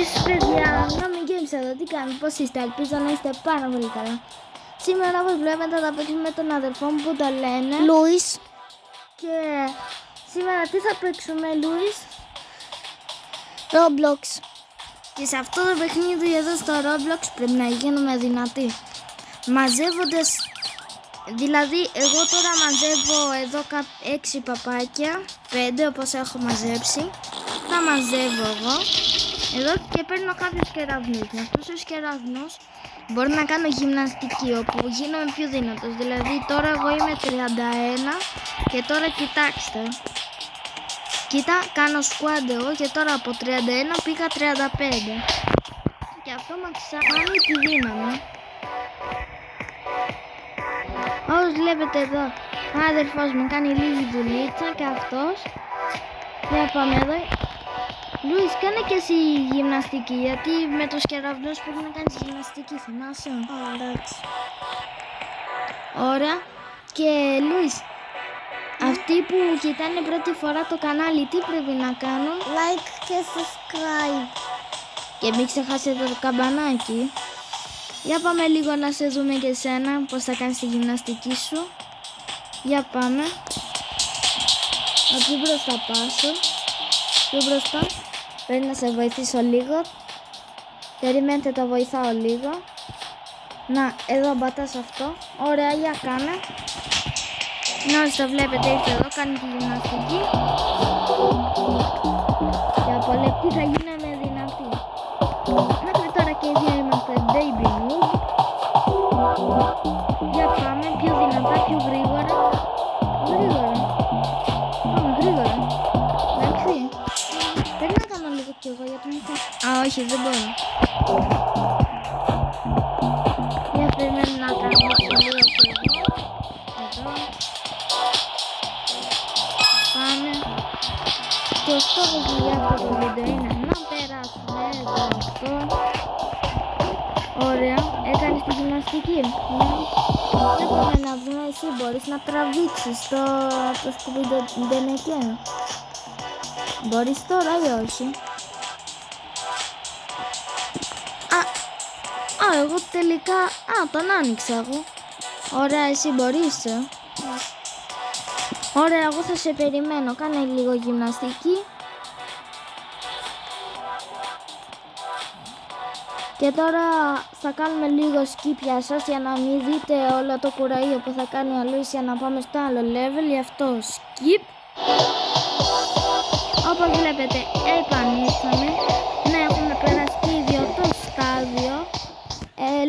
Γεια σας παιδιά, Nami Games εδώ, τι κάνετε, πώς είστε, ελπίζω να είστε πάρα πολύ καλά. Σήμερα όπως βλέπετε θα παίξουμε με τον αδερφό μου που το λένε Λούις. Και σήμερα τι θα παίξουμε, Λούις? Roblox. Και σε αυτό το παιχνίδι εδώ στο Roblox πρέπει να γίνουμε δυνατοί, μαζεύοντας. Δηλαδή εγώ τώρα μαζεύω εδώ 6 παπάκια, 5 όπως έχω μαζέψει. Τα μαζεύω εγώ εδώ και παίρνω κάποιους κεραυνούς. Με αυτούς τους κεραυνούς μπορώ να κάνω γυμναστική, όπου γίνομαι πιο δυνατός. Δηλαδή τώρα εγώ είμαι 31 και τώρα κοιτάξτε. Κοίτα, κάνω squad εγώ και τώρα από 31 πήγα 35. Και αυτό με αυξάνει τη δύναμη. Όπως βλέπετε εδώ, ο αδερφός μου κάνει λίγη δουλίτσα και αυτός. Για πάμε εδώ. Λούις, κάνε και εσύ γυμναστική, γιατί με τους κεραυνούς πρέπει να κάνεις γυμναστική, θυμάσαι? Εντάξει. Ωραία. Και Λούις, αυτοί που κοιτάνε πρώτη φορά το κανάλι, τι πρέπει να κάνουν? Like και subscribe. Και μην ξεχάσετε το καμπανάκι. Για πάμε λίγο να σε δούμε και εσένα, πώς θα κάνεις τη γυμναστική σου. Για πάμε. Από μπροστά πάσω. Πιο μπροστά. Πρέπει να σε βοηθήσω λίγο. Περιμένετε, το βοηθάω λίγο. Να, εδώ πατάς αυτό. Ωραία, για κάνε. Να όσοι το βλέπετε, ήρθε εδώ, κάνει τη γυμναστική. Και από λεπτή θα γίνουμε δυνατοί. Μέχρι τώρα και οι δύο είμαστε baby noob. Για πάμε, πιο δυνατά, πιο γρήγορα. Γρήγορα. Πάμε γρήγορα. Εντάξει. Πρέπει να κάνω λίγο κι εγώ γιατί μου θα... Α, όχι, δεν μπορώ. Για περιμένω να κάνω λίγο κι εγώ. Εδώ. Πάμε. Και ο στόχος μου για αυτό το βίντεο είναι να περάσουμε εδώ αυτό. Ωραία, έκανες τη γυμναστική? Ναι. Δεν πάμε να δούμε, εσύ μπορείς να τραβήξεις το σκουπιδενεκέ. Μπορείς τώρα ή όχι? Εγώ τελικά... τον άνοιξα εγώ. Ωραία, εσύ μπορείς? Ωραία, εγώ θα σε περιμένω. Κάνε λίγο γυμναστική. Και τώρα θα κάνουμε λίγο skip για σας, για να μην δείτε όλο το κουραϊό που θα κάνει ο Λούις για να πάμε στο άλλο level. Γι' αυτό skip. Όπως βλέπετε επανήλθαμε. Ναι, έχουμε περάσει και οι δύο το στάδιο.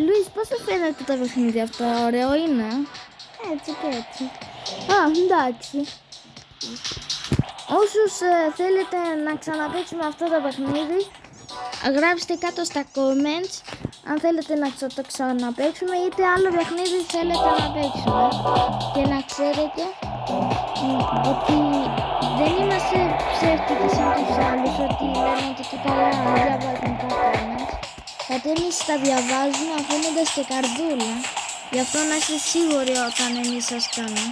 Λούις, πώς σου φαίνεται το παιχνίδι αυτό? Ωραίο είναι? Έτσι και έτσι. Εντάξει. Όσους θέλετε να ξαναπαίξουμε αυτό το παιχνίδι, γράψτε κάτω στα comments αν θέλετε να το ξαναπαίξουμε, είτε άλλο παιχνίδι θέλετε να παίξουμε. Και να ξέρετε ότι δεν είμαστε ψεύτικοι σαν τους άλλους, ότι λένε ότι και καλά διαβάζουν τα comments. Γιατί εμείς τα διαβάζουμε αφήνοντας και καρδούλα. Γι' αυτό να είστε σίγουροι όταν εμείς σας κάνουμε.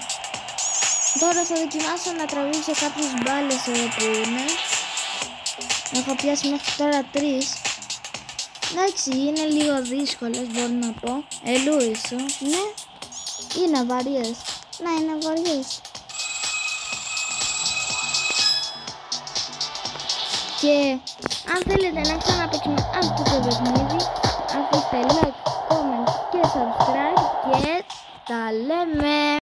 Τώρα θα δοκιμάσω να τραβήξω κάποιες μπάλες εδώ που είναι. Έχω πιάσει μέχρι τώρα 3. Εντάξει, είναι λίγο δύσκολες, μπορώ να πω. Λούις, Ναι. είναι βαριές. Να είναι βαριές. Και αν θέλετε να ξαναπαίξουμε αυτό το παιχνίδι, αφήστε like, comment και subscribe και τα λέμε.